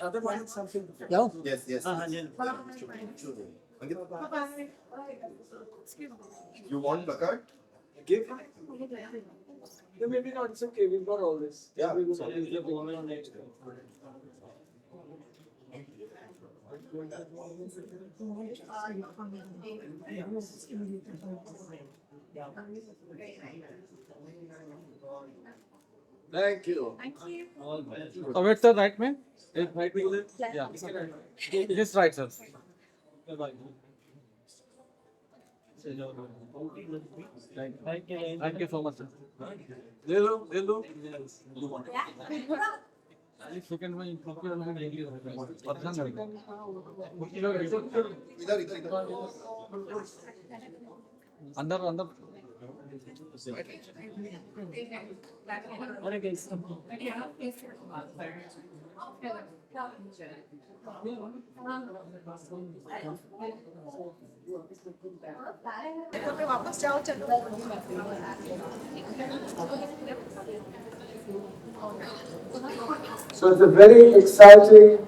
Other one is something. Yeah. Yes, yes. You want placard? Give. No, maybe not. It's okay. We've got all this. Yeah. We will use the one on next. Thank you. Thank you. Oh, wait, sir, right, man? Right, Milind? Yeah. Just right, sir. Bye-bye. Thank you so much, sir. Lilu. Second one, अंदर So it's a very exciting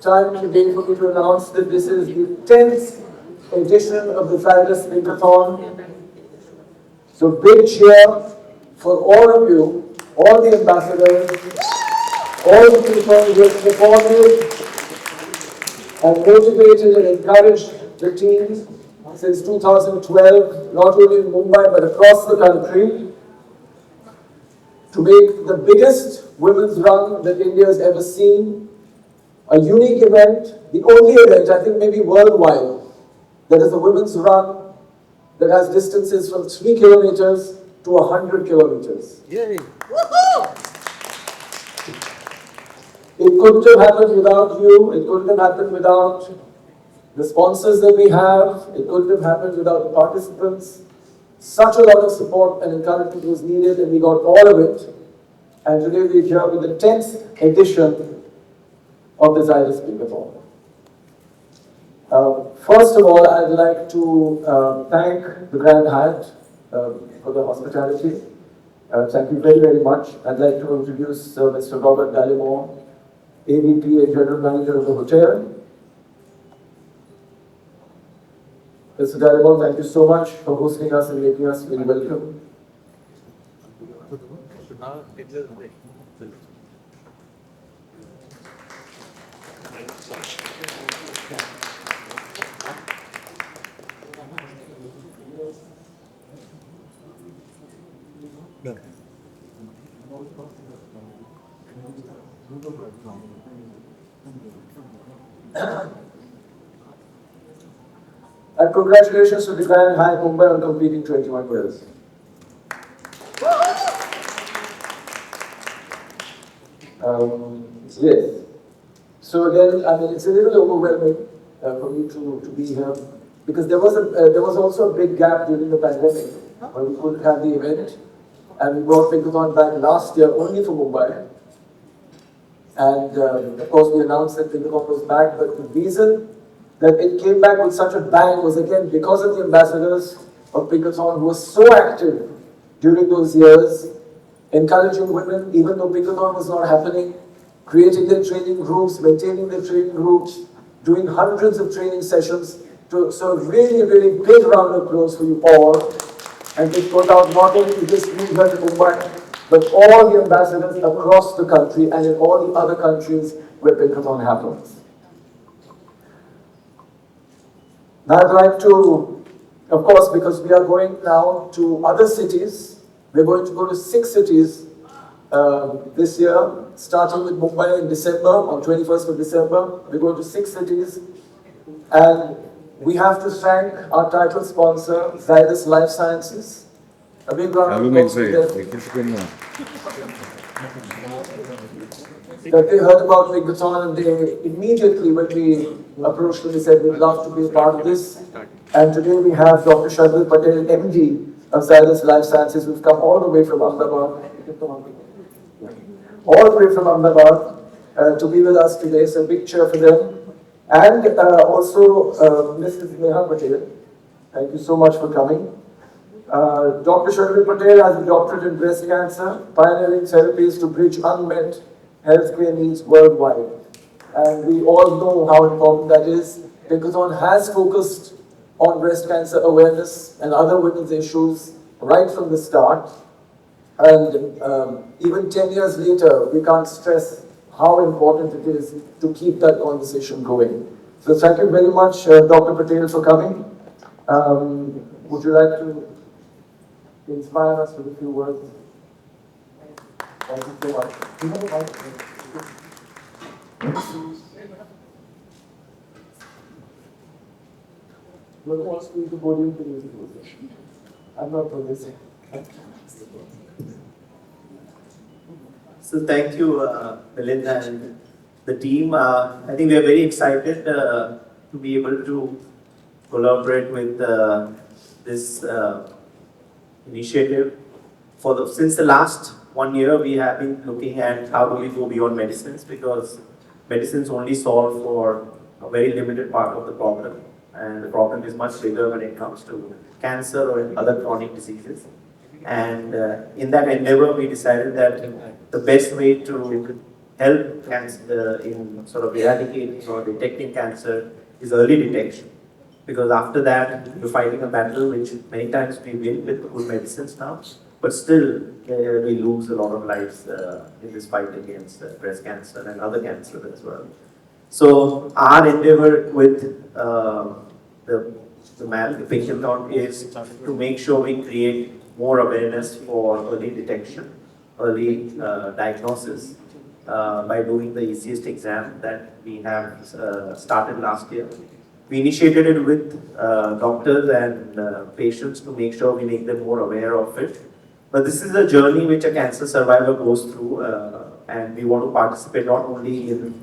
time today for me to announce that this is the 10th edition of the 10th Zydus Pinkathon. So big cheer for all of you, all the ambassadors, all the people who have supported and motivated and encouraged the team since 2012, not only in Mumbai but across the country, to make the biggest women's run that India has ever seen, a unique event, the only event, I think maybe worldwide, that is a women's run that has distances from 3 kilometers to 100 kilometers. Yay! It couldn't have happened without you, it couldn't have happened without the sponsors that we have, it couldn't have happened without the participants. Such a lot of support and encouragement was needed, and we got all of it. And today we're here with the 10th edition of the Zydus Pinkathon. First of all, I'd like to thank the Grand Hyatt for the hospitality. Thank you very, very much. I'd like to introduce Mr. Robert Gallimore, AVP and General Manager of the hotel. Mr. Gallimore, thank you so much for hosting us and making us feel welcome. And congratulations to the Grand Hyatt Mumbai on completing 21 years. Yes. So again, I mean, it's a little overwhelming for me to be here because there was also a big gap during the pandemic when we couldn't have the event, and we brought Pinkathon back last year only for Mumbai. And of course, we announced that Pinkathon was back, but the reason that it came back with such a bang was again because of the ambassadors of Pinkathon who were so active during those years, encouraging women, even though Pinkathon was not happening, creating their training groups, maintaining their training groups, doing hundreds of training sessions. So really, really big round of applause for you all. And it goes out not only to this group here in Mumbai, but all the ambassadors across the country and in all the other countries where Pinkathon happens. Now I'd like to, of course, because we are going now to other cities, we're going to go to 6 cities this year, starting with Mumbai in December, on 21st of December. We're going to 6 cities, and we have to thank our title sponsor, Zydus Life Sciences. A big round of applause to them. That they heard about Pinkathon, and they immediately, when we approached them, they said, we'd love to be a part of this. And today we have Dr. Shardul Patel, MD of Zydus Life Sciences, who's come all the way from Ahmedabad, to be with us today. So a big cheer for them. And also Mrs. Neha Patel, thank you so much for coming. Dr. Shardul Patel has a doctorate in breast cancer, pioneering therapies to bridge unmet healthcare needs worldwide. And we all know how important that is. Pinkathon has focused on breast cancer awareness and other women's issues right from the start. And even 10 years later, we can't stress how important it is to keep that conversation going. So thank you very much, Dr. Patel, for coming. Would you like to inspire us with a few words? Thank you so much. Do you have a mic? We'll all speak the podium to you. I'm not for this. So thank you, Milind and the team. I think we are very excited to be able to collaborate with this initiative. Since the last 1 year, we have been looking at how do we go beyond medicines, because medicines only solve for a very limited part of the problem, and the problem is much bigger when it comes to cancer or other chronic diseases. And in that endeavor, we decided that the best way to help cancer in sort of eradicating or detecting cancer is early detection. Because after that, we're fighting a battle which many times we win with good medicines now, but still we lose a lot of lives in this fight against breast cancer and other cancers as well. So our endeavor with the Pinkathon is to make sure we create more awareness for early detection, early diagnosis by doing the easiest exam that we have started last year. We initiated it with doctors and patients to make sure we make them more aware of it. But this is a journey which a cancer survivor goes through, and we want to participate not only in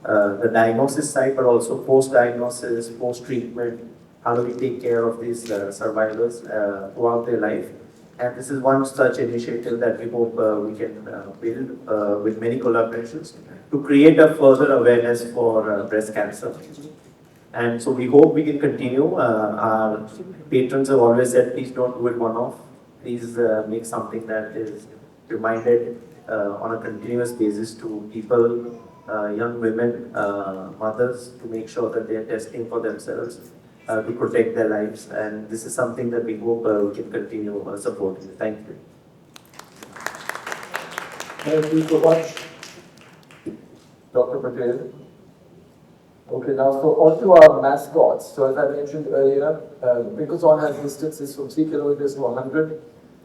the diagnosis side, but also post-diagnosis, post-treatment. How do we take care of these survivors throughout their life? And this is one such initiative that we hope we can build with many collaborations to create a further awareness for breast cancer. And so we hope we can continue. Our patrons have always said, please don't do it one-off. Please make something that is reminded on a continuous basis to people, young women, mothers, to make sure that they are testing for themselves to protect their lives. And this is something that we hope we can continue supporting. Thank you. Thank you so much, Dr. Patel. Okay, now so on to our mascots. So as I mentioned earlier, Pinkathon has distances from 3 kilometers to 100.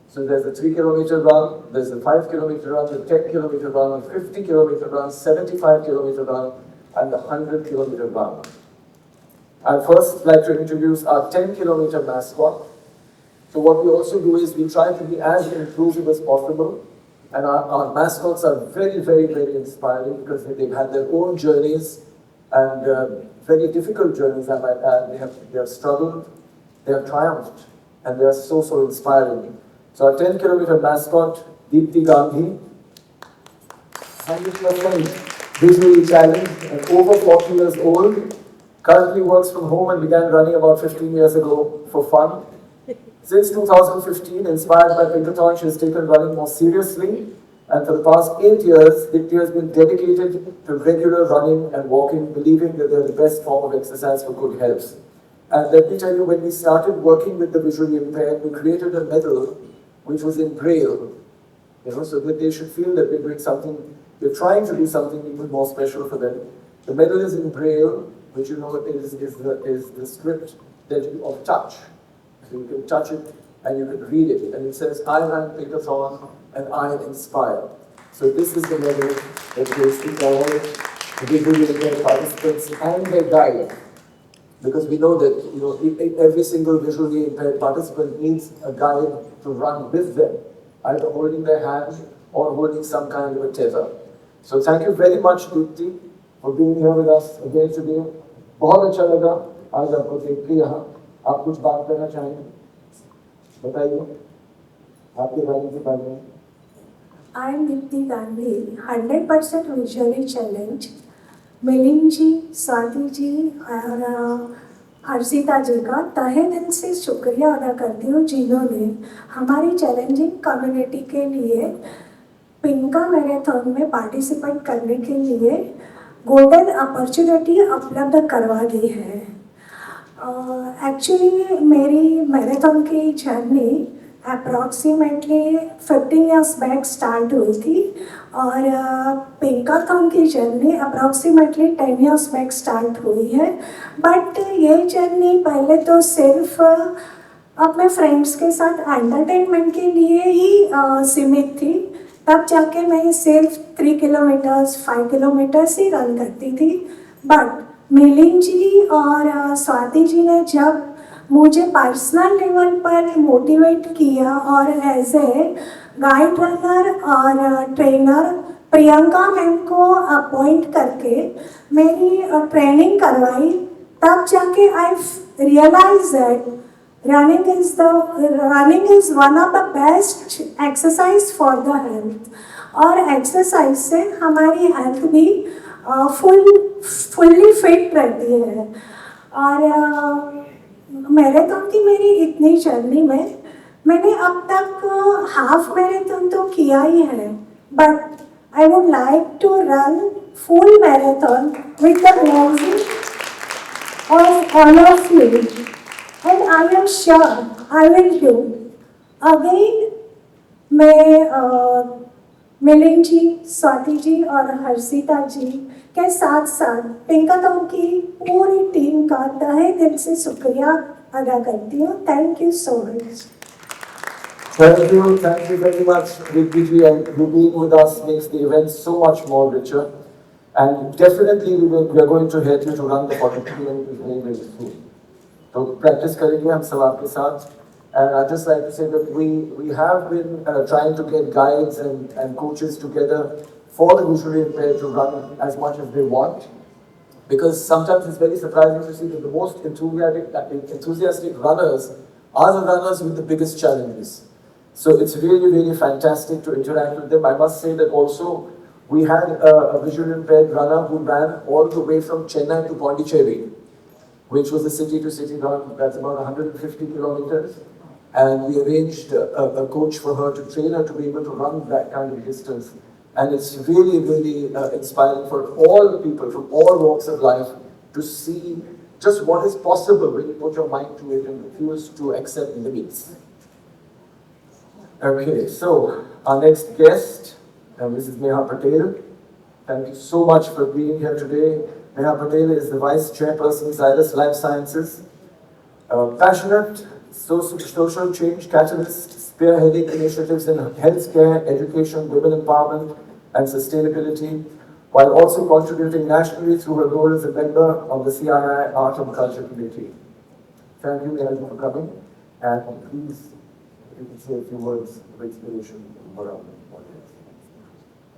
So there's a 3 kilometer run, there's a 5 kilometer run, the 10 kilometer run, a 50 kilometer run, 75 kilometer run, and the 100 kilometer run. I'd first like to introduce our 10 kilometer mascot. So what we also do is we try to be as inclusive as possible. And our mascots are very, very, very inspiring because they've had their own journeys and very difficult journeys, I might add. They have struggled, they have triumphed, and they are so, so inspiring. So our 10 kilometer mascot, Deepthi Gandhi, 100% visually challenged and over 40 years old, currently works from home and began running about 15 years ago for fun. Since 2015, inspired by Pinkathon, she has taken running more seriously, and for the past 8 years, Deepthi has been dedicated to regular running and walking, believing that they're the best form of exercise for good health. And let me tell you, when we started working with the visually impaired, we created a medal which was in Braille, so that they should feel that we're doing something, we're trying to do something even more special for them. The medal is in Braille, which is the script of touch. So you can touch it and you can read it. And it says, I ran Pinkathon and I inspire. So this is the medal that goes to all the visually impaired participants and their guide. Because we know that every single visually impaired participant needs a guide to run with them, either holding their hand or holding some kind of a tether. So thank you very much, Deepthi, for being here with us again today. बहुत अच्छा लगा आज आपको देख के यहाँ. आप कुछ बात करना चाहेंगे? बताइए आपके बारे में बारे में. I am Deepthi Gandhi, 100% visually challenged. Milind जी, स्वाति जी और हर्षिता जी का तहे दिल से शुक्रिया अदा करती हूँ जिन्होंने हमारी चैलेंजिंग कम्युनिटी के लिए पिंका मैराथन में पार्टिसिपेट करने के लिए गोल्डन अपॉर्चुनिटी उपलब्ध करवा दी है। एक्चुअली मेरी मैराथन की journey approximately 15 years back start हुई थी और पिंकाथन की journey approximately 10 years back start हुई है। बट ये जर्नी पहले तो सिर्फ अपने फ्रेंड्स के साथ एंटरटेनमेंट के लिए ही सीमित थी। तब जाके मैं सिर्फ 3 किलोमीटर्स 5 किलोमीटर्स ही रन करती थी। बट मिलिंद जी और स्वाति जी ने जब मुझे पर्सनल लेवल पर मोटिवेट किया और एज ए गाइड रनर और ट्रेनर प्रियंका मैम को अपॉइंट करके मेरी ट्रेनिंग करवाई, तब जाके I realize that running is one of the best exercise for the health। और एक्सरसाइज से हमारी हेल्थ भी फुल्ली फिट रहती है। और मैराथन की मेरी इतनी जर्नी में मैंने अब तक हाफ मैराथन तो किया ही है, but I would like to run full marathon with the music of all of you, and I am sure I will do. Again, मैं मिलिंद जी, स्वाति जी और हर्षिता जी के साथ साथ पिंकाथन की पूरी टीम का तहे दिल से शुक्रिया अदा करती हूँ। Thank you so much. Thank you very much, Riddhi ji, and you being with us makes the event so much more richer. And definitely we are going to help you to run the 40 kilometers very, very soon. So practice करेंगे हम सब आपके साथ. And I'd just like to say that we have been trying to get guides and coaches together for the visually impaired to run as much as they want. Because sometimes it's very surprising to see that the most enthusiastic runners are the runners with the biggest challenges. So it's really, really fantastic to interact with them. I must say that also we had a visually impaired runner who ran all the way from Chennai to Pondicherry, which was a city-to-city run. That's about 150 kilometers. And we arranged a coach for her to train her to be able to run that kind of distance. And it's really, really inspiring for all people from all walks of life to see just what is possible when you put your mind to it and refuse to accept limits. Okay, so our next guest, Mrs. Neha Patel. Thank you so much for being here today. Neha Patel is the Vice Chairperson, Zydus Life Sciences. Passionate social change catalyst, spearheading initiatives in healthcare, education, women empowerment, and sustainability, while also contributing nationally through her role as a member of the CII Art and Culture Committee. Thank you, Neha, for coming. And please, you can say a few words of inspiration for our audience.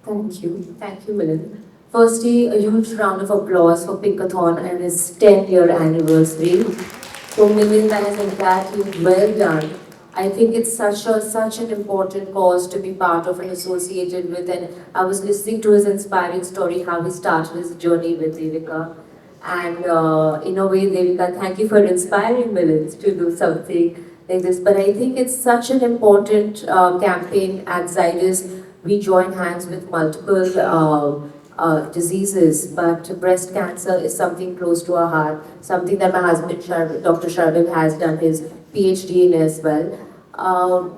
Thank you, Milind. Firstly, a huge round of applause for Pinkathon and its 10-year anniversary. So Milind and his entire team, well done. I think it's such an important cause to be part of and associated with. And I was listening to his inspiring story, how he started his journey with Devika. And in a way, Devika, thank you for inspiring Milind to do something like this. But I think it's such an important campaign at Zydus. We join hands with multiple diseases, but breast cancer is something close to our heart, something that my husband, Dr. Sharvil, has done his PhD in as well.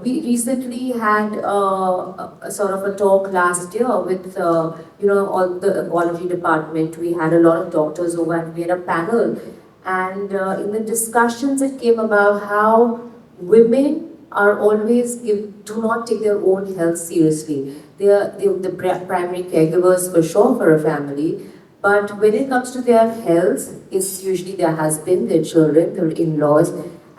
We recently had a sort of a talk last year with, all the oncology department. We had a lot of doctors over and we had a panel. And in the discussions, it came about how women are always do not take their own health seriously. They are the primary caregivers for sure for a family, but when it comes to their health, it's usually their husband, their children, their in-laws,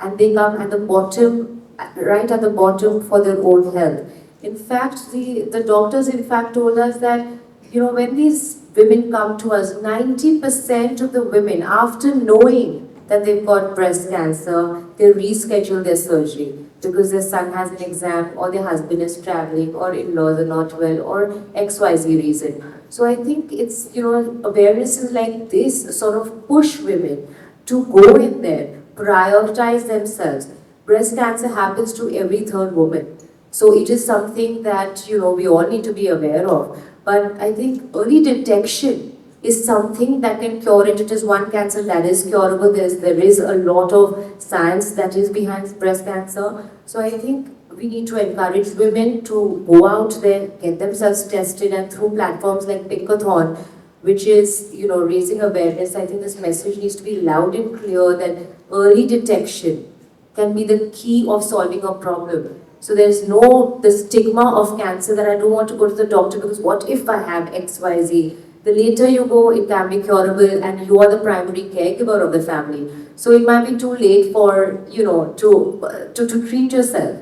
and they come at the bottom, right at the bottom for their own health. In fact, the doctors in fact told us that, when these women come to us, 90% of the women, after knowing that they've got breast cancer, they reschedule their surgery because their son has an exam or their husband is traveling or in-laws are not well or XYZ reason. So I think it's, awarenesses like this sort of push women to go in there, prioritize themselves. Breast cancer happens to every third woman. So it is something that, we all need to be aware of. But I think early detection is something that can cure it. It is one cancer that is curable. There is a lot of science that is behind breast cancer. So I think we need to encourage women to go out there, get themselves tested, and through platforms like Pinkathon, which is, raising awareness, I think this message needs to be loud and clear that early detection can be the key of solving a problem. So there's the stigma of cancer that I don't want to go to the doctor because what if I have XYZ? The later you go, it can be curable and you are the primary caregiver of the family. So it might be too late for, to treat yourself.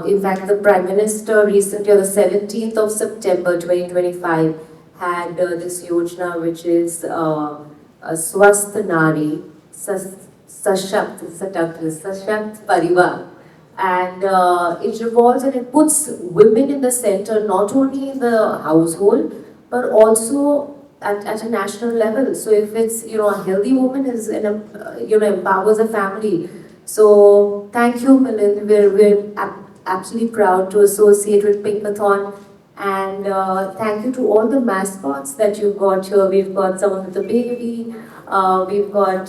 In fact, the Prime Minister recently, on the 17th of September 2025, had this yojana which is Swasth Nari, Sashakt Parivar. And it revolves and it puts women in the center, not only in the household, but also at a national level. So if it's, a healthy woman is, empowers a family. So thank you, Milind. We're absolutely proud to associate with Pinkathon. And thank you to all the mascots that you've got here. We've got someone with a baby. We've got,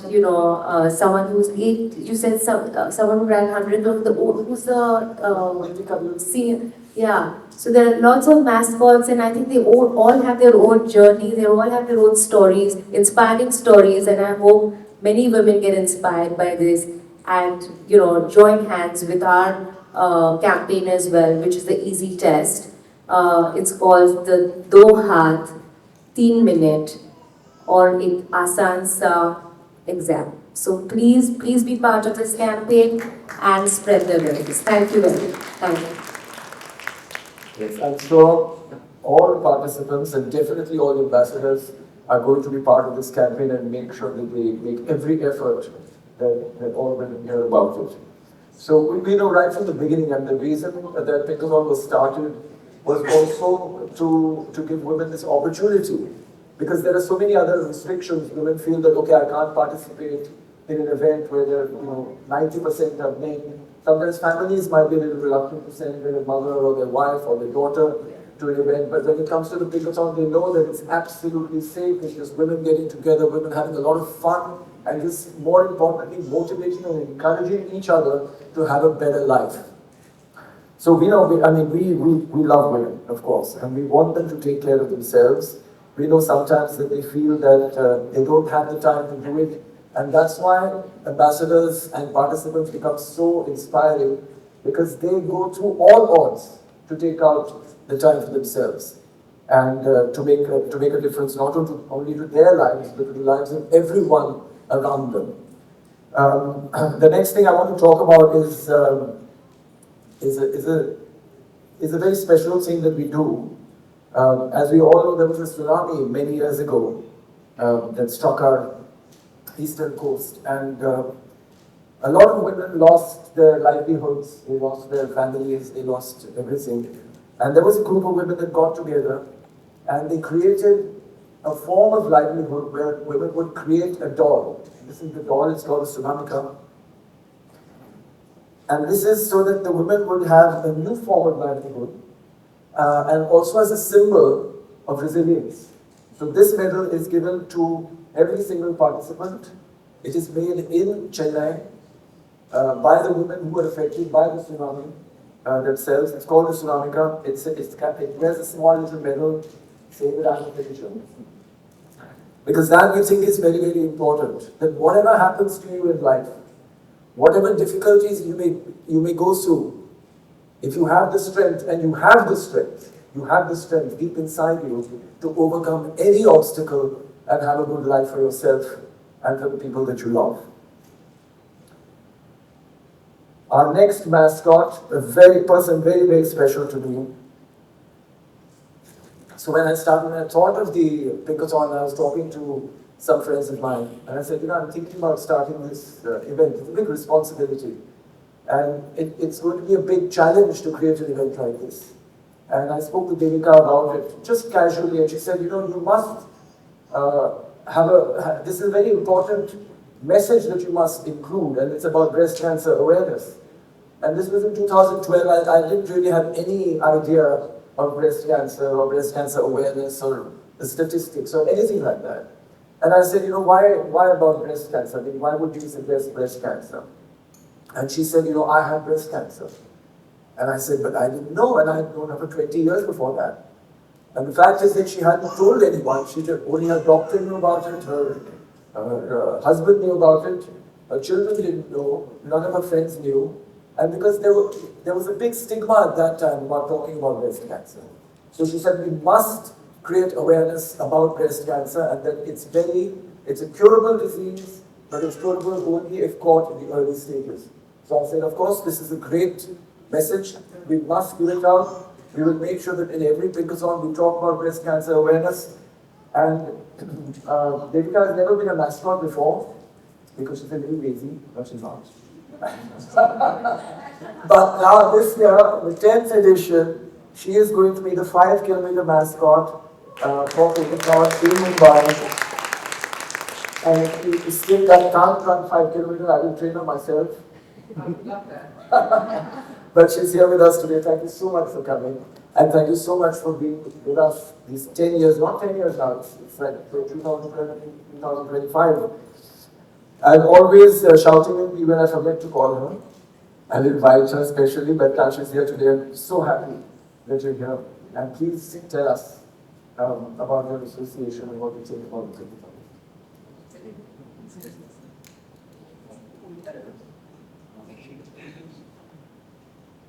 someone who's 8. You said someone who ran 100 of the who's the senior. Yeah. So there are lots of mascots, and I think they all have their own journey. They all have their own stories, inspiring stories, and I hope many women get inspired by this and join hands with our campaign as well, which is the Easy Test. It's called the Do Haath 3 Minute or एक आसान सा exam. So please be part of this campaign and spread the awareness. Thank you very much. Thank you. Yes, I'm sure all participants and definitely all ambassadors are going to be part of this campaign and make sure that they make every effort that all women hear about it. So we know right from the beginning, and the reason that Pinkathon was started was also to give women this opportunity. Because there are so many other restrictions. Women feel that, okay, I can't participate in an event where there 90% are men. Sometimes families might be a little reluctant to send their mother or their wife or their daughter to an event. But when it comes to the Pinkathon, they know that it's absolutely safe. It's just women getting together, women having a lot of fun, and just more importantly, motivating and encouraging each other to have a better life. So we know, we love women, of course, and we want them to take care of themselves. We know sometimes that they feel that they don't have the time to do it, and that's why ambassadors and participants become so inspiring, because they go through all odds to take out the time for themselves and to make a difference not only to their lives but to the lives of everyone around them. The next thing I want to talk about is a very special thing that we do. As we all know, there was a tsunami many years ago that struck our eastern coast, and a lot of women lost their livelihoods, they lost their families, they lost everything. And there was a group of women that got together and they created a form of livelihood where women would create a doll. This is the doll, it's called a tsunamika. And this is so that the women would have a new form of livelihood and also as a symbol of resilience. So this medal is given to every single participant. It is made in Chennai by the women who were affected by the tsunami themselves. It's called the tsunamika. It wears a small little medal saying that I'm a Christian. Because that we think is very, very important. That whatever happens to you in life, whatever difficulties you may go through, if you have the strength, and you have the strength deep inside you to overcome any obstacle and have a good life for yourself and for the people that you love. Our next mascot, a very, very special to me. So when I thought of the Pinkathon, I was talking to some friends of mine, and I said, I'm thinking about starting this event. It's a big responsibility. And it's going to be a big challenge to create an event like this. And I spoke to Devika about it, just casually, and she said, you must this is a very important message that you must include, and it's about breast cancer awareness. And this was in 2012. I didn't really have any idea of breast cancer or breast cancer awareness or the statistics or anything like that. And I said, why about breast cancer? I mean, why would you suggest breast cancer? And she said, I have breast cancer. And I said, but I didn't know, and I had known her for 20 years before that. And the fact is that she hadn't told anyone. Only her doctor knew about it, her husband knew about it, her children didn't know, none of her friends knew. And because there was a big stigma at that time about talking about breast cancer. So she said, we must create awareness about breast cancer, and that it's a curable disease, but it's curable only if caught in the early stages. So I said, of course, this is a great message. We must give it out. We will make sure that in every Pinkathon we talk about breast cancer awareness. And Devika has never been a mascot before because she's a little lazy, but she's not. But now this year, the 10th edition, she is going to be the 5-kilometer mascot for Pinkathon in Mumbai. And if you still can't run 5 kilometers, I will train her myself. But she's here with us today. Thank you so much for coming. And thank you so much for being with us these 10 years, not 10 years now, it's like 2025. I'm always shouting at me when I forget to call her. I'll invite her especially, but Tash is here today. I'm so happy that you're here. And please tell us about your association and what you think about the Pinkathon.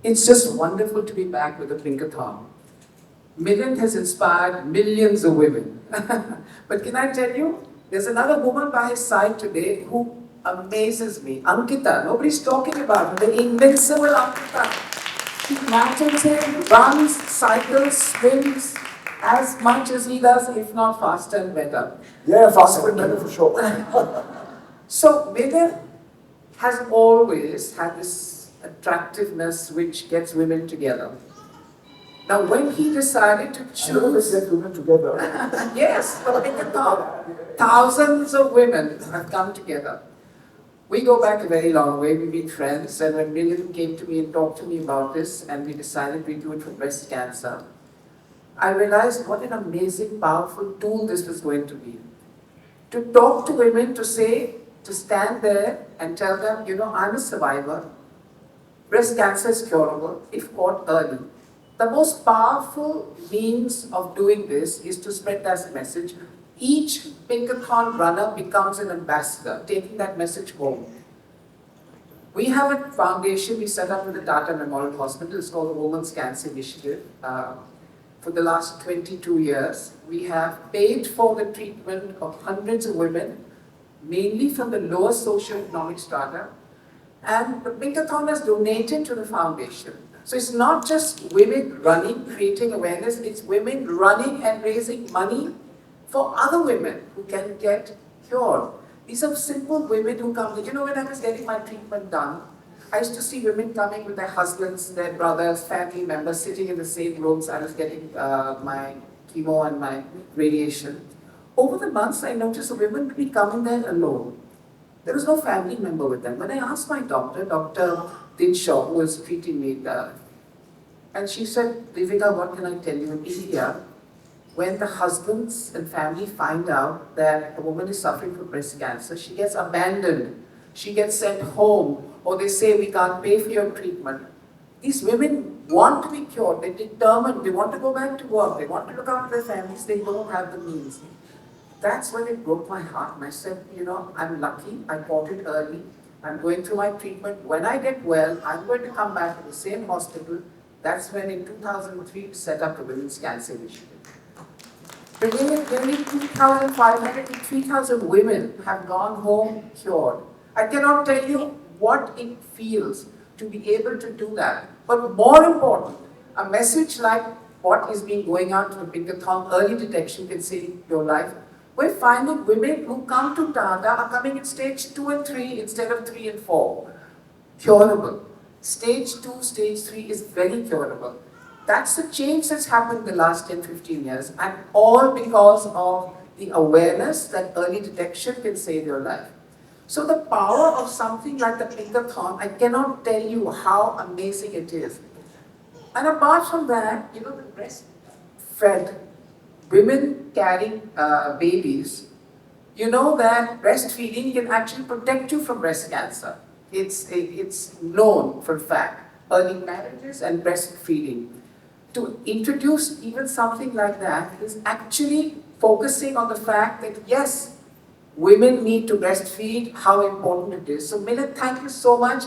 It's just wonderful to be back with the Pinkathon. Milind has inspired millions of women. But can I tell you, there's another woman by his side today who amazes me. Ankita, nobody's talking about her, the invincible Ankita. She imagines him, runs, cycles, swims as much as he does, if not faster and better. Yeah, faster and better for sure. So Milind has always had this attractiveness which gets women together. Now when he decided to choose... Get women together. Yes, the Pinkathon. Thousands of women have come together. We go back a very long way, we've been friends, and when Milind came to me and talked to me about this and we decided we'd do it for breast cancer, I realized what an amazing, powerful tool this was going to be. To talk to women, to stand there and tell them, I'm a survivor. Breast cancer is curable if caught early. The most powerful means of doing this is to spread that message. Each Pinkathon runner becomes an ambassador, taking that message home. We have a foundation we set up with the Tata Memorial Hospital. It's called the Women's Cancer Initiative. For the last 22 years, we have paid for the treatment of hundreds of women, mainly from the lower socioeconomic strata. And the Pinkathon has donated to the foundation. So it's not just women running, creating awareness, it's women running and raising money for other women who can get cured. These are simple women who come. When I was getting my treatment done, I used to see women coming with their husbands, their brothers, family members, sitting in the same rooms. I was getting my chemo and my radiation. Over the months, I noticed the women would be coming there alone. There was no family member with them. When I asked my doctor, Dr. Dinshaw, who was treating me, and she said, Devika, what can I tell you? In India, when the husbands and family find out that a woman is suffering from breast cancer, she gets abandoned, she gets sent home, or they say, we can't pay for your treatment. These women want to be cured, they're determined, they want to go back to work, they want to look after their families, they don't have the means. That's when it broke my heart, and I said, I'm lucky, I caught it early, I'm going through my treatment. When I get well, I'm going to come back to the same hospital. That's when in 2003 we set up the Women's Cancer Initiative. Today, nearly 2,500 to 3,000 women have gone home cured. I cannot tell you what it feels to be able to do that. But more important, a message like what is being going out to the Pinkathon, early detection can save your life. We're finding women who come to Tata are coming in stage 2 and 3 instead of 3 and 4. Curable. Stage 2, stage 3 is very curable. That's the change that's happened in the last 10, 15 years, and all because of the awareness that early detection can save your life. So the power of something like the Pinkathon, I cannot tell you how amazing it is. And apart from that, the breastfed women carrying babies, you know that breastfeeding can actually protect you from breast cancer. It's known for a fact. Early marriages and breastfeeding. To introduce even something like that is actually focusing on the fact that yes, women need to breastfeed, how important it is. So Milind, thank you so much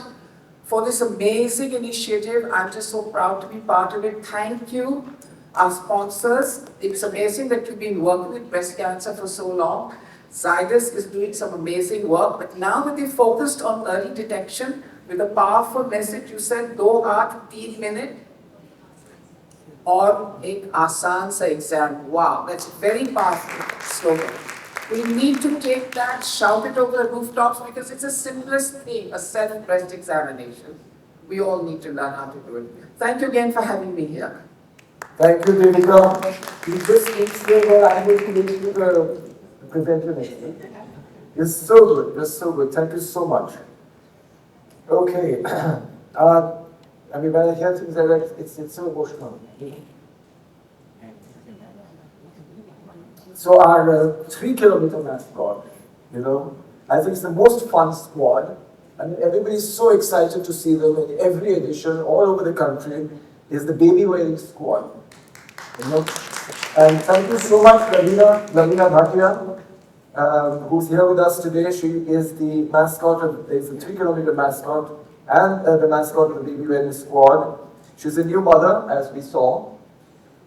for this amazing initiative. I'm just so proud to be part of it. Thank you, our sponsors. It's amazing that you've been working with breast cancer for so long. Zydus is doing some amazing work, but now that they focused on early detection with a powerful message, you said, "Do aaj 3 minutes और एक आसान सा exam." Wow, that's a very powerful slogan. We need to take that, shout it over the rooftops, because it's the simplest thing, a self-breast examination. We all need to learn how to do it. Thank you again for having me here. Thank you, Devika. You just explained what I'm going to do the presenter next week. It's so good, it's so good. Thank you so much. Okay. I mean, when I hear things like that, it's so emotional. So our 3-kilometer mascot, I think it's the most fun squad. And everybody's so excited to see them in every edition, all over the country, is the baby wearing squad. And thank you so much, Lavina Bhatia, who's here with us today. She is the mascot it's a 3-kilometer mascot and the mascot of the baby wearing squad. She's a new mother, as we saw,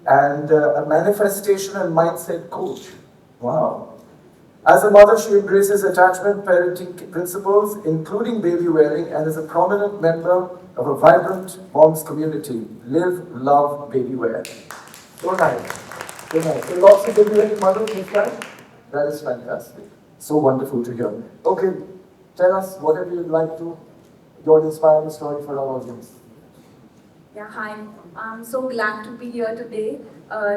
and a manifestation and mindset coach. Wow. As a mother, she embraces attachment parenting principles, including baby wearing, and is a prominent member of a vibrant moms community. Live, love, baby wear. So nice. So nice. So lots of baby wearing mothers this time? That is fantastic. So wonderful to hear. Okay, tell us whatever you'd like to, your inspiring story for our audience. Yeah, hi. I'm so glad to be here today.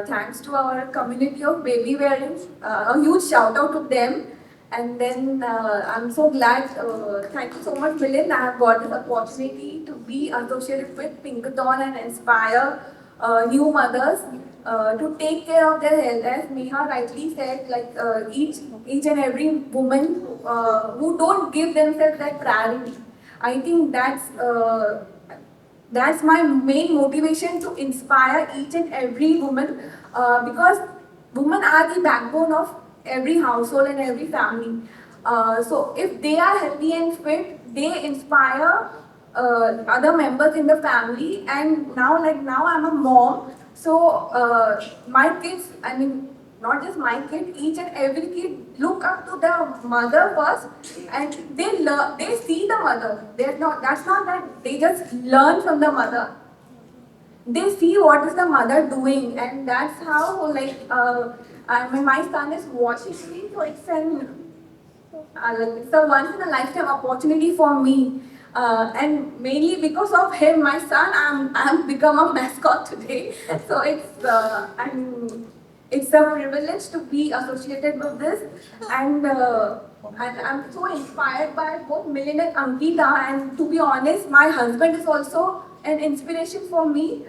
Thanks to our community of baby wearings. A huge shout out to them. And then I'm so glad, thank you so much, Milind. I have got this opportunity to be associated with Pinkathon and inspire new mothers to take care of their health. As Neha rightly said, like each and every woman who don't give themselves that priority. I think that's my main motivation, to inspire each and every woman, because women are the backbone of every household and every family. So if they are healthy and fit, they inspire other members in the family. And now I'm a mom, so my kids, I mean, not just my kid, each and every kid look up to the mother first, and they see the mother. That's not that they just learn from the mother. They see what is the mother doing, and that's how I mean, my son is watching me, so it's a once in a lifetime opportunity for me. And mainly because of him, my son, I'm become a mascot today. So it's a privilege to be associated with this, and I'm so inspired by both Milind and Ankita. And to be honest, my husband is also an inspiration for me.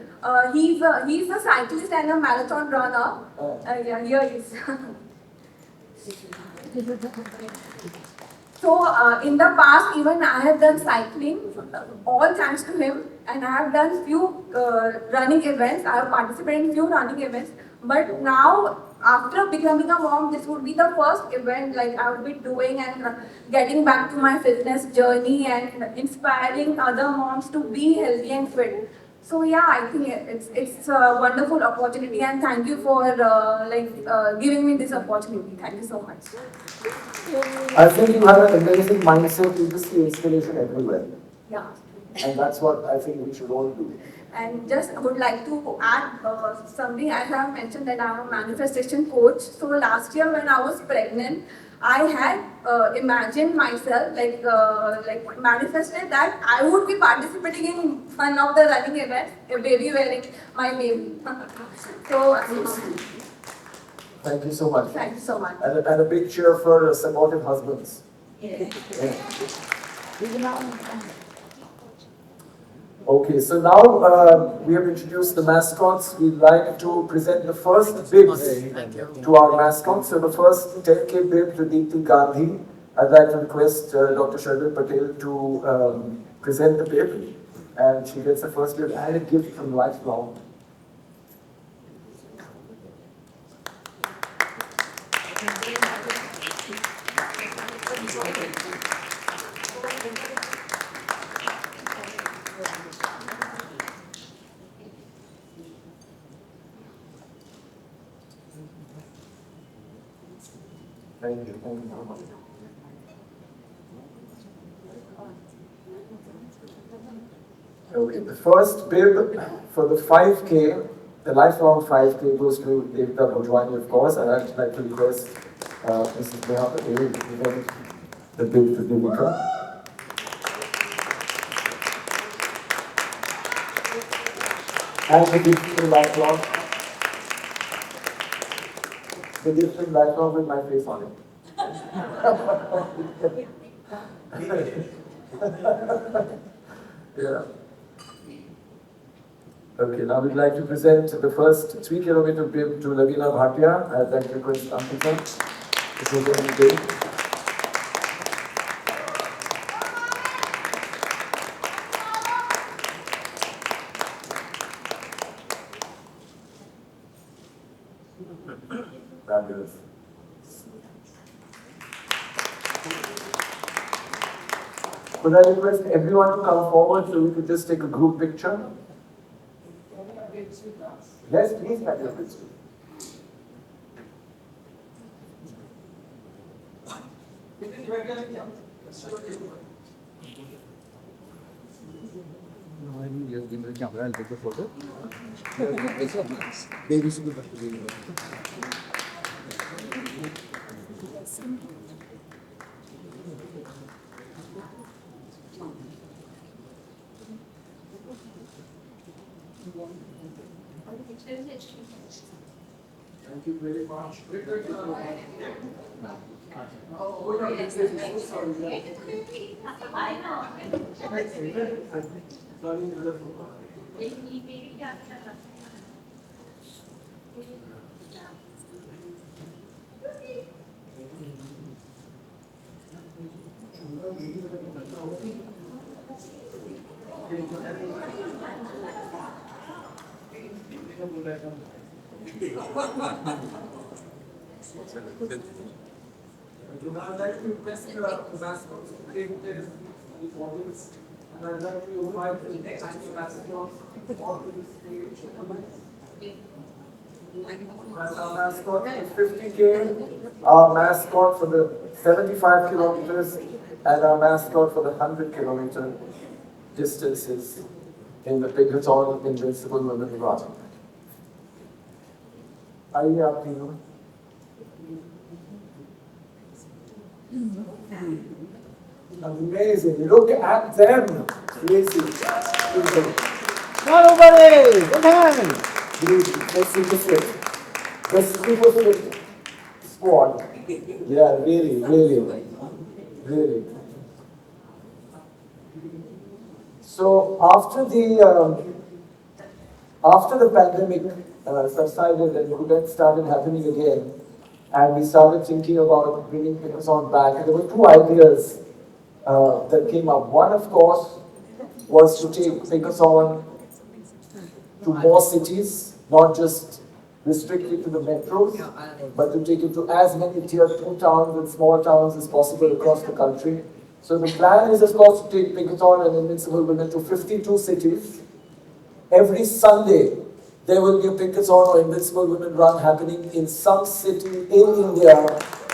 He's a cyclist and a marathon runner. Yeah, here he is. So in the past, even I have done cycling, all thanks to him, and I have done few running events. I have participated in few running events. But now, after becoming a mom, this would be the first event like I would be doing, and getting back to my fitness journey and inspiring other moms to be healthy and fit. So yeah, I think it's a wonderful opportunity, and thank you for giving me this opportunity. Thank you so much. I think you have an amazing mindset. You just see inspiration everywhere. Yeah. And that's what I think we should all do. And just would like to add something. As I have mentioned that I'm a manifestation coach. So last year when I was pregnant, I had imagined myself like manifested that I would be participating in one of the running events, a baby wearing my baby. So Thank you so much. thank you so much. And a big cheer for supportive husbands. Okay, so now we have introduced the mascots. We'd like to present the first bibs to our mascots. So the first 10K bib to Deepthi Gandhi. I'd like to request Dr. Shardul Patel to present the bib. And she gets the first bib and a gift from Lifelong. Thank you. Thank you very much. Okay, the first bib for the 5K, the Lifelong 5K goes to Devta Bhojwani, of course, and I'd like to request Mrs. Neha Patel to present the bib to Devika. And the gift to Lifelong. The gift to Lifelong with my face on it. Yeah. Okay, now we'd like to present the first 3-kilometer bib to Lavina Bhatia. I'd like to request Ankita to present the bib. Fabulous. Could I request everyone to come forward so we could just take a group picture? Yes, please, Patrick. Just give me the camera, I'll take the photo. Baby should be back to baby. Thank you very much. I'd like to request the mascots to take the audience, and I'd like to invite the next mascots onto the stage. That's our mascot for 50K, our mascot for the 75 kilometers, and our mascot for the 100-kilometer distances in the Pinkathon Invincible Women Run. आइए आप तीनों Amazing, look at them. Crazy. Nobody! Good hand! Let's see the fit. The super fit squad. Yeah, really, really, really. So after the pandemic subsided and events started happening again, and we started thinking about bringing Pinkathon back, and there were two ideas that came up. One, of course, was to take Pinkathon to more cities, not just restricted to the metros, but to take it to as many tier 2 towns and small towns as possible across the country. So the plan is, of course, to take Pinkathon and Invincible Women to 52 cities. Every Sunday, there will be a Pinkathon or Invincible Women run happening in some city in India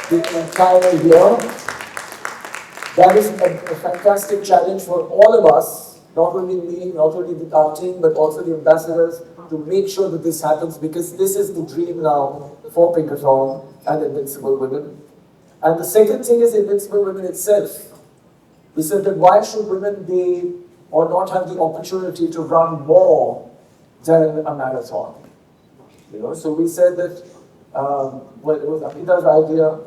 the entire year. That is a fantastic challenge for all of us, not only me, not only our team, but also the ambassadors, to make sure that this happens, because this is the dream now for Pinkathon and Invincible Women. And the second thing is Invincible Women itself. We said that why should women be or not have the opportunity to run more than a marathon? You know, so we said that, well, it was Ankita's idea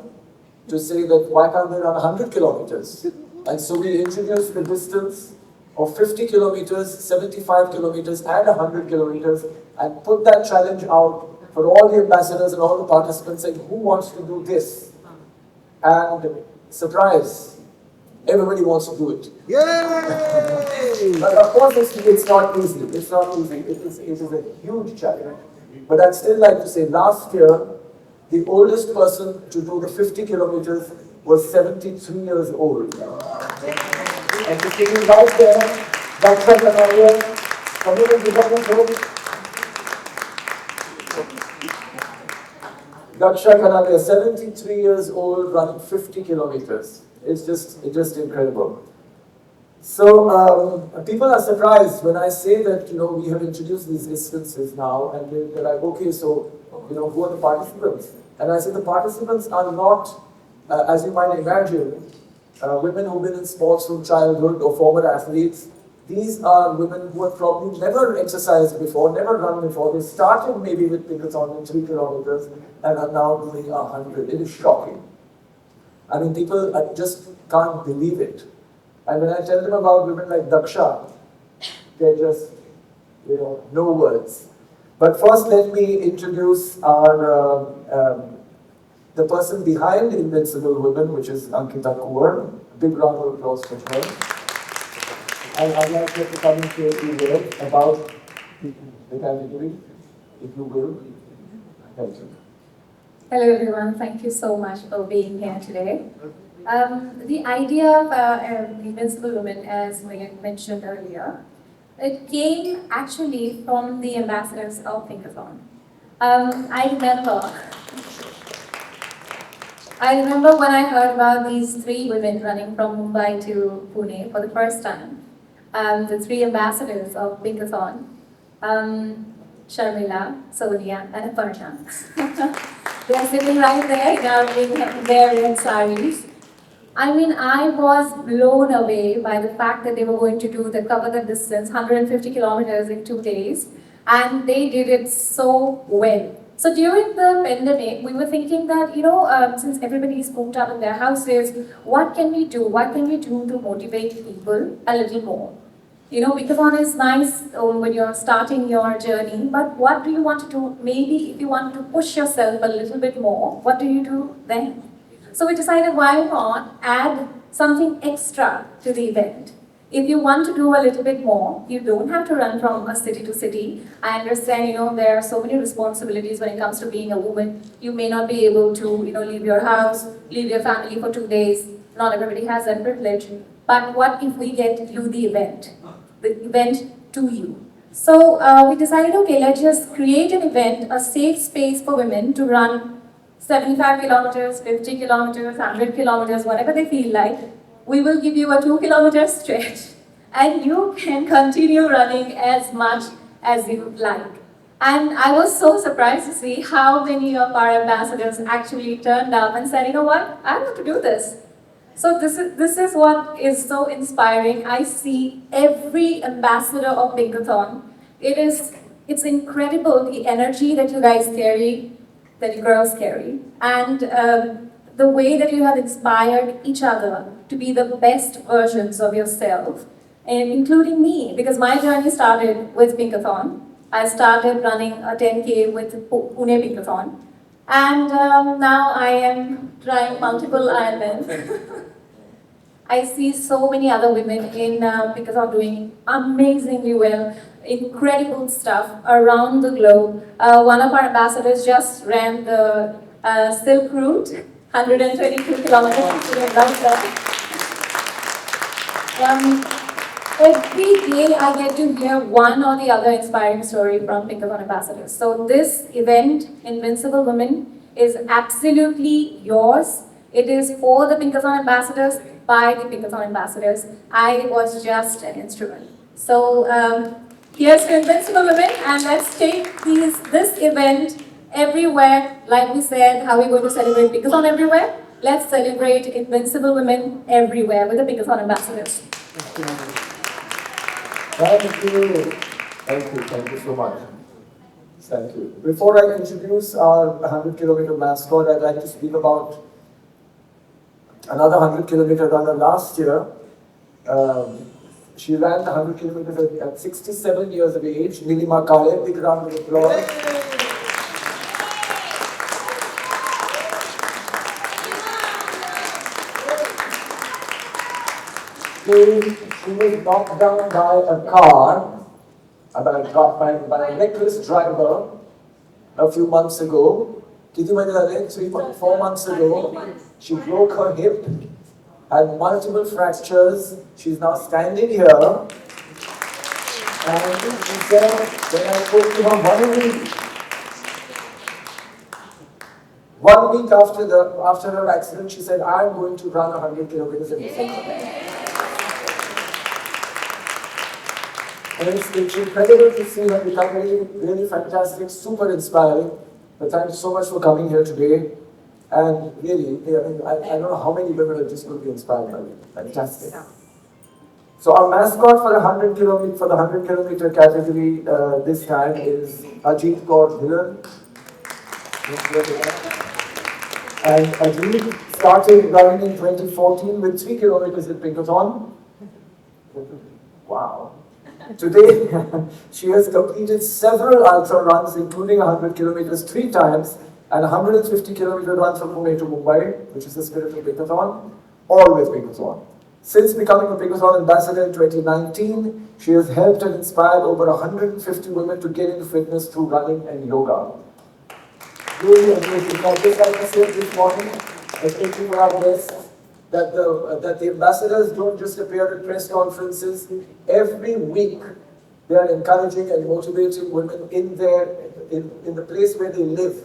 to say that why can't they run 100 kilometers? And so we introduced the distance of 50 kilometers, 75 kilometers, and 100 kilometers, and put that challenge out for all the ambassadors and all the participants, saying, who wants to do this? And surprise, everybody wants to do it. Yay! But of course, it's not easy. It's not easy. It is a huge challenge. But I'd still like to say, last year, the oldest person to do the 50 kilometers was 73 years old. And she's sitting right there, Dr. Kanariya, community development group. Daksha Kanariya, 73 years old, running 50 kilometers. It's just incredible. So people are surprised when I say that, we have introduced these distances now, and they're like, okay, so, who are the participants? And I say the participants are not, as you might imagine, women who've been in sports from childhood or former athletes. These are women who have probably never exercised before, never run before. They started maybe with Pinkathon in 3 kilometers and are now doing 100. It is shocking. I mean, people just can't believe it. And when I tell them about women like Daksha, they're just, no words. But first, let me introduce our the person behind Invincible Women, which is Ankita Kuwar. Big round of applause for her. And I'd like her to come and say a few words about the category, if you will. Thank you. Hello everyone, thank you so much for being here today. The idea of Invincible Women, as Milind mentioned earlier, it came actually from the ambassadors of Pinkathon. I remember when I heard about these 3 women running from Mumbai to Pune for the first time. The 3 ambassadors of Pinkathon, Sharmila, Sonia, and Aparna. They are sitting right there in their red saris. I mean, I was blown away by the fact that they were going to cover the distance, 150 kilometers in 2 days, and they did it so well. So during the pandemic, we were thinking that, since everybody is cooped up in their houses, what can we do? What can we do to motivate people a little more? Pinkathon is nice when you're starting your journey, but what do you want to do? Maybe if you want to push yourself a little bit more, what do you do then? So we decided, why not add something extra to the event? If you want to do a little bit more, you don't have to run from a city to city. I understand, there are so many responsibilities when it comes to being a woman. You may not be able to, leave your house, leave your family for 2 days. Not everybody has that privilege. But what if we get you the event to you? So we decided, okay, let's just create an event, a safe space for women to run 75 kilometers, 50 kilometers, 100 kilometers, whatever they feel like. We will give you a 2-kilometer stretch and you can continue running as much as you like. And I was so surprised to see how many of our ambassadors actually turned up and said, you know what, I want to do this. So this is what is so inspiring. I see every ambassador of Pinkathon. It's incredible the energy that you guys carry, that you girls carry, and the way that you have inspired each other to be the best versions of yourself, and including me, because my journey started with Pinkathon. I started running a 10K with Pune Pinkathon, and now I am trying multiple Ironmans. I see so many other women in Pinkathon doing amazingly well, incredible stuff around the globe. One of our ambassadors just ran the Silk Route, 122 kilometers. Every day I get to hear one or the other inspiring story from Pinkathon ambassadors. So this event, Invincible Women, is absolutely yours. It is for the Pinkathon ambassadors, by the Pinkathon ambassadors. I was just an instrument. So here's to Invincible Women, and let's take this event everywhere. Like we said, how we're going to celebrate Pinkathon everywhere. Let's celebrate Invincible Women everywhere with the Pinkathon ambassadors. Thank you. Thank you so much. Thank you. Before I introduce our 100-kilometer mascot, I'd like to speak about another 100-kilometer runner last year. She ran the 100 kilometers at 67 years of age. Nilima Kale, big round of applause. She was knocked down by a car, by a reckless driver a few months ago. 4 months ago. She broke her hip, had multiple fractures. She's now standing here. And she said, when I spoke to her 1 week after her accident, she said, I'm going to run 100 kilometers in December. And it's incredible to see her recovery, really fantastic, super inspiring. But thank you so much for coming here today. And really, I don't know how many women are just going to be inspired by you. Fantastic. So our mascot for the 100 kilometer category this time is Ajit Kaur Dhillon. And Ajit started running in 2014 with 3 kilometers in Pinkathon. Wow. Today, she has completed several ultra runs, including 100 kilometers 3 times, and 150-kilometer run from Pune to Mumbai, which is the spirit of Pinkathon, all with Pinkathon. Since becoming a Pinkathon ambassador in 2019, she has helped and inspired over 150 women to get into fitness through running and yoga. Really amazing. Now, just like I said this morning, especially for our guests, that the ambassadors don't just appear at press conferences. Every week, they are encouraging and motivating women in the place where they live,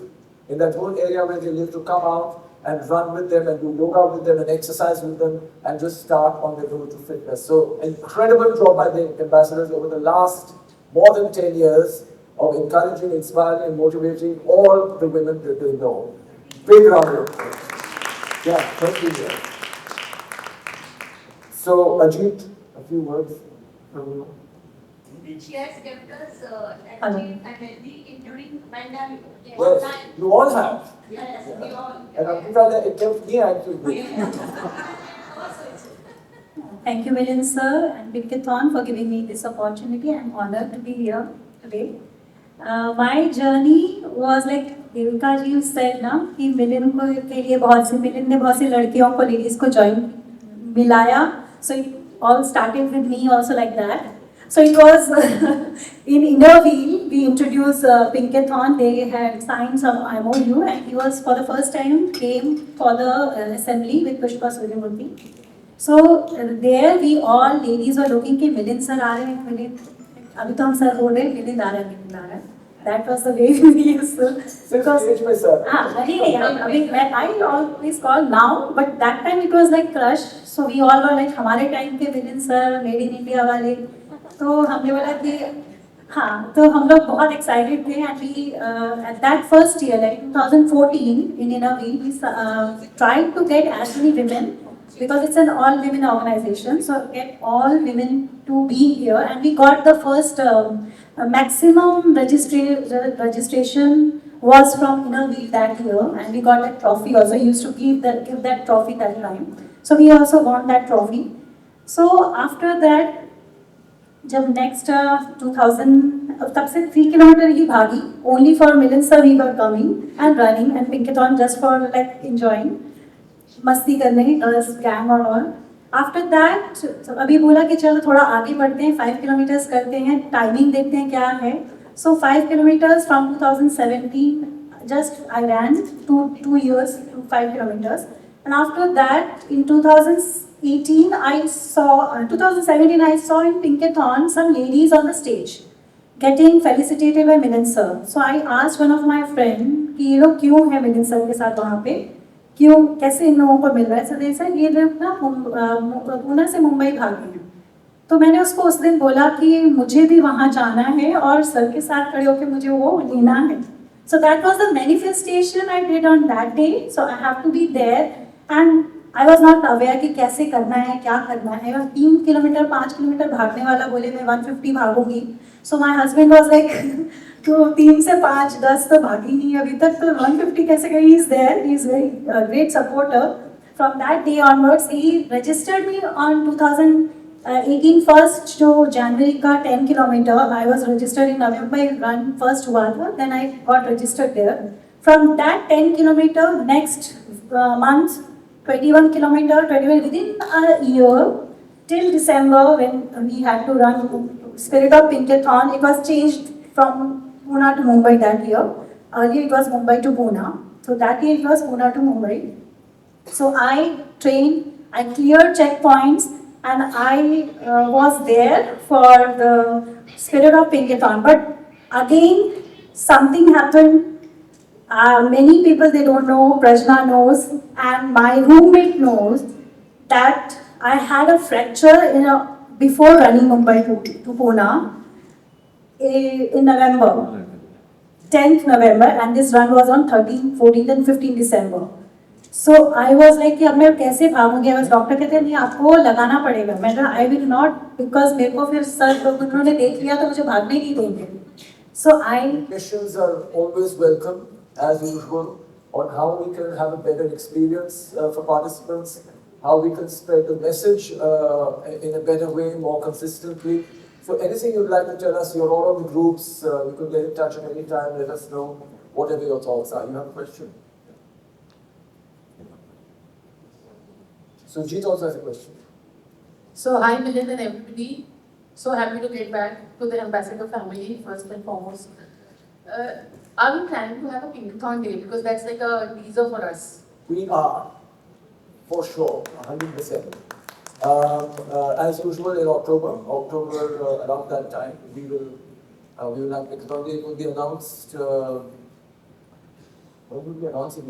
in that whole area where they live, to come out and run with them and do yoga with them and exercise with them and just start on their road to fitness. So incredible job by the ambassadors over the last more than 10 years of encouraging, inspiring and motivating all the women that they know. Big round of applause. Yeah, thank you. So Ajit, a few words from you. She has kept us active and healthy, including pandemic. Yes, you all have. Yes, we all. And Amrita, it kept me active. Thank you, Milind sir and Pinkathon for giving me this opportunity. I'm honored to be here today. My journey was like Devika ji said ना कि Milind ने बहुत सी लड़कियों को ladies को join मिलाया. So it all started with me also like that. So it was in Innerville, we introduced Pinkathon. They had signed some MOU and he was for the first time came for the assembly with Pushpa Suryamurthy. So there we all ladies were looking कि Milind sir आ रहे हैं, Milind अभी तो हम sir बोल रहे हैं Milind आ रहा है. That was the way we used to. Because I always call now, but that time it was like crush. So we all were like हमारे time के Milind sir, Made in India वाले. तो हमने बोला कि हाँ, तो हम लोग बहुत excited थे. And we at that first year, like 2014, in Innerville, we tried to get as many women. Because it's an all-women organization, so get all women to be here, and we got the first maximum registration was from Innerville that year, and we got that trophy also. We used to give that trophy that time, so we also won that trophy. So after that, जब next 2000 तब से 3 kilometer ही भागी. Only for Milind sir we were coming and running, and Pinkathon just for like enjoying. मस्ती करने girls gang और all. After that अभी बोला कि चलो थोड़ा आगे बढ़ते हैं, 5 किलोमीटर्स करते हैं, टाइमिंग देखते हैं क्या है. So 5 kilometres from 2017 just I ran 2 years to 5 kilometers. And after that in 2017 I saw in Pinkathon some ladies on the stage getting felicitated by Milind sir. So I asked one of my friend कि ये लोग क्यों है Milind sir के साथ वहाँ पे, क्यों कैसे इन लोगों को मिल रहा है. सर सर ये लोग ना पुणे से मुंबई भागे हैं. तो मैंने उसको उस दिन बोला कि मुझे भी वहाँ जाना है और सर के साथ खड़े होकर मुझे वो लेना है. So that was the manifestation I did on that day. So I have to be there and I was not aware कि कैसे करना है, क्या करना है. 3 किलोमीटर 5 किलोमीटर भागने वाला बोले मैं 150 भागूंगी. सो माई हस्बैंड वॉज लाइक तो 3 से 5 10 तो भागी नहीं अभी तक, तो 150 कैसे गई. He is there, he is very great supporter from that day onwards, he registered me on 2018 first to January ka 10 kilometer. I was registered in November, I run first Wada, then I got registered there. From that 10 kilometer, next month, 21 kilometer, 21 within a year, till December when we had to run Spirit of Pinkathon, it was changed from Pune to Mumbai that year. Earlier it was Mumbai to Pune. So that year it was Pune to Mumbai. So I trained, I cleared checkpoints, and I was there for the Spirit of Pinkathon. But again, something happened. Many people they don't know, Prajna knows, and my roommate knows that I had a fracture before running Mumbai to Pune in November, 10th November, and this run was on 13th, 14th and 15th December. So I was like कि अब मैं कैसे भागूंगी? बस doctor कहते हैं नहीं आपको लगाना पड़ेगा. मैंने I will not because मेरे को फिर सर उन्होंने देख लिया तो मुझे भागने नहीं देंगे. So I. Questions are always welcome, as usual, on how we can have a better experience for participants, how we can spread the message in a better way, more consistently. So anything you'd like to tell us, you're all on the groups, you can get in touch at any time, let us know whatever your thoughts are. You have a question? So Jeet also has a question. So hi Milind and everybody. So happy to get back to the ambassador family first and foremost. Are we planning to have a Pinkathon day because that's like a teaser for us? We are, for sure, 100%. As usual in October around that time, we will have Pinkathon day. It will be announced. When will we announce it?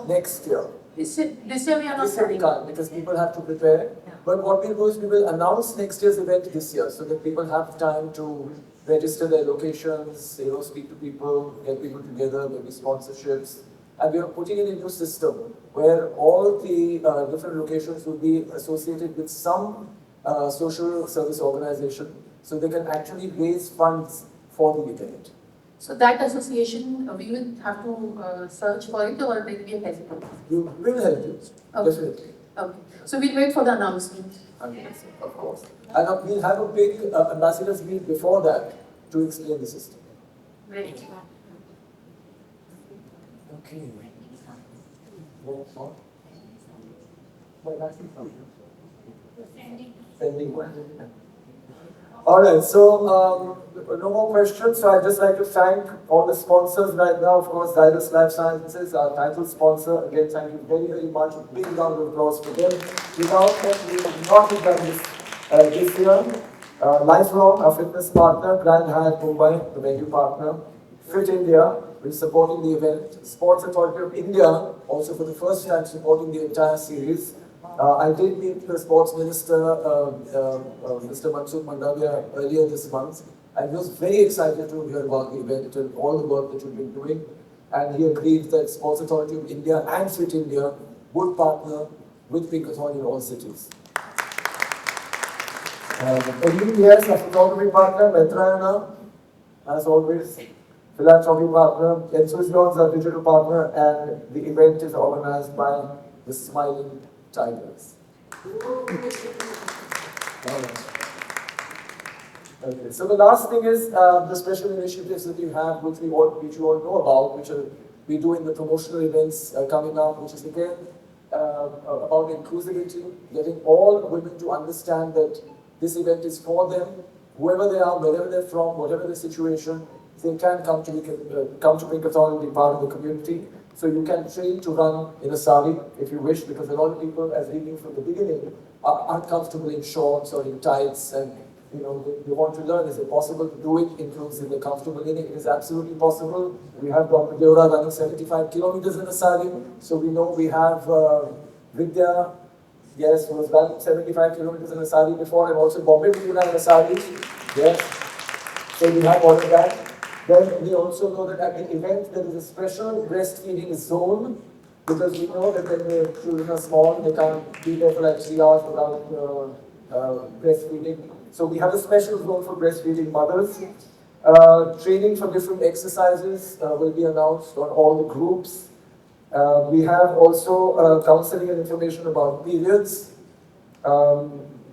Next year. This year we are not This year we planning. can't because people have to prepare. But what we'll do is we will announce next year's event this year so that people have time to register their locations, speak to people, get people together, maybe sponsorships. And we are putting in a new system where all the different locations will be associated with some social service organization so they can actually raise funds for the event. So that association, we will have to search for it or maybe a hesitant. We will help you, Okay. definitely. Okay. So we'll wait for the announcement. 100%, of course. And we'll have a big ambassadors meet before that to explain the system. Great. Okay. Pending one. All right, so no more questions. So I'd just like to thank all the sponsors right now. Of course, Zydus Life Sciences, our title sponsor. Again, thank you very, very much. A big round of applause for them. Without them, we would not have done this year. Lifelong, our fitness partner, Grand Hyatt Mumbai, the venue partner. Fit India, which is supporting the event. Sports Authority of India, also for the first time supporting the entire series. I did meet the Sports Minister, Mr. Mansukh Mandavia, earlier this month, and he was very excited to hear about the event and all the work that you've been doing. And he agreed that Sports Authority of India and Fit India would partner with Pinkathon in all cities. Yes, a photography partner, Metrayana, as always, philanthropy partner, Enthusiasms, our digital partner, and the event is organized by the Smiling Tigers. Okay, so the last thing is the special initiatives that you have, which you all know about, which we do in the promotional events coming up, which is again about inclusivity, getting all women to understand that this event is for them, whoever they are, wherever they're from, whatever the situation, they can come to Pinkathon and be part of the community. So you can train to run in a sari if you wish, because a lot of people, as we knew from the beginning, are uncomfortable in shorts or in tights, and they want to learn. Is it possible to do it inclusively, comfortable in it? It is absolutely possible. We have Dr. Deora running 75 kilometers in a sari, so we know we have Vidya, yes, who was running 75 kilometers in a sari before, and also Bombay Vidya in a sari, yes. So we have all of that. Then we also know that at the event there is a special breastfeeding zone, because we know that when the children are small, they can't be there for like 3 hours without breastfeeding. So we have a special zone for breastfeeding mothers. Training for different exercises will be announced on all the groups. We have also counseling and information about periods.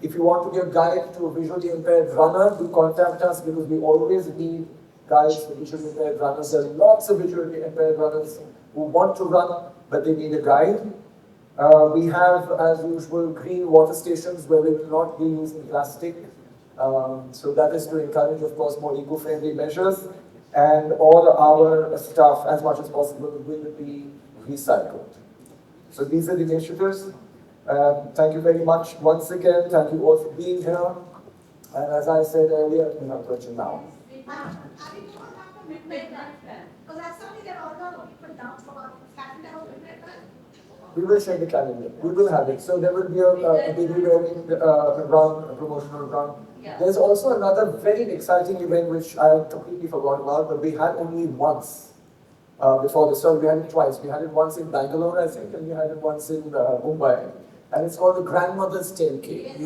If you want to be a guide to a visually impaired runner, do contact us because we always need guides for visually impaired runners. There are lots of visually impaired runners who want to run, but they need a guide. We have, as usual, green water stations where we will not be using plastic. So that is to encourage, of course, more eco-friendly measures. And all our stuff, as much as possible, will be recycled. So these are the initiatives. Thank you very much once again. Thank you all for being here. And as I said earlier, you have a question now. We will share the calendar. We will have it. So there will be a baby wearing run, a promotional run. Yeah. There's also another very exciting event which I completely forgot about, but we had only once before this. So we had it twice. We had it once in Bangalore, I think, and we had it once in Mumbai. And it's called the Grandmother's 10K.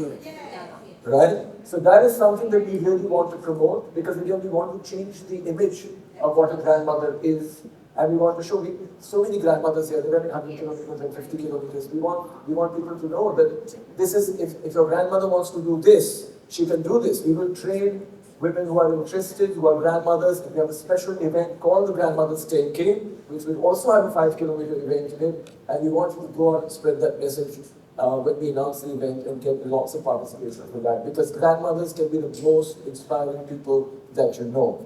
Right? So that is something that we really want to promote because again, we want to change the image of what a grandmother is. And we want to show so many grandmothers here, they're running 100 kilometers and 50 kilometers. We want people to know that this is, if your grandmother wants to do this, she can do this. We will train women who are interested, who are grandmothers. We have a special event called the Grandmother's 10K, which will also have a 5-kilometer event in it. And we want you to go out and spread that message when we announce the event and get lots of participation for that. Because grandmothers can be the most inspiring people that you know.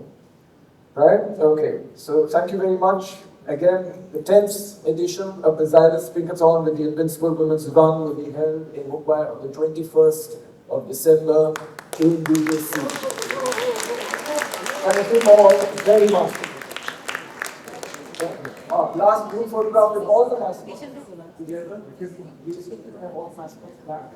Right? Okay. So thank you very much. Again, the 10th edition of the Zydus Pinkathon with the Invincible Women's Run will be held in Mumbai on the 21st of December in BJC. Thank you all very much. Last group photograph with all the mascots together. We have all mascots back.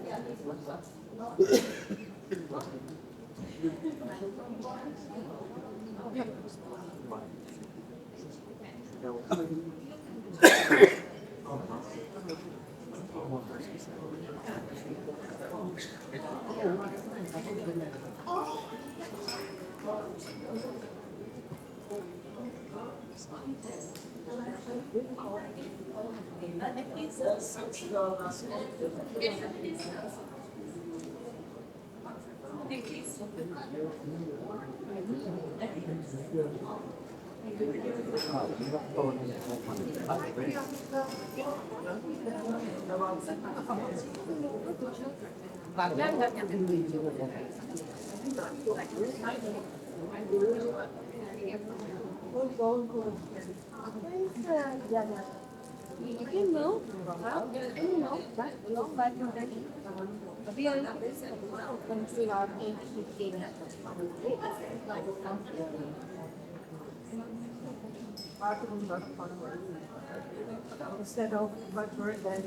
You can move. Instead of what we're then.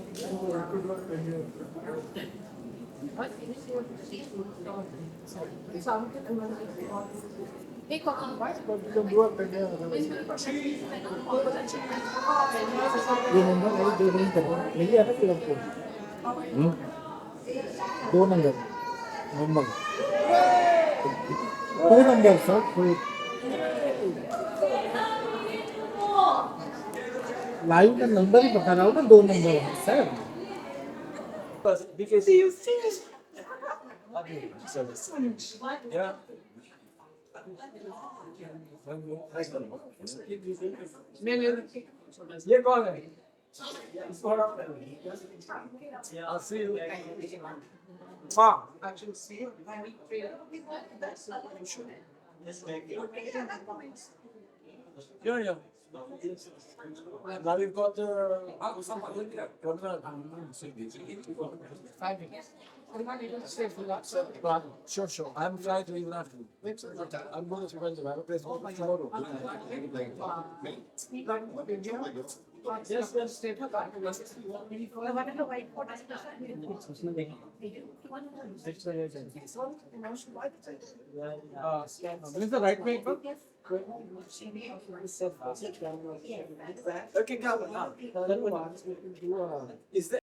दो number sir live का number ही बता रहा हूँ ना 2 number है sir ये कौन है I'll see you. I should see you. Yeah. Now we've got the 5 minutes. I'm not able to stay for that, sir. But sure. I'm flying to even after. I'm going to Rwanda. I have a place tomorrow. Yes, stay for that. Is the right way? Okay, come on. Is there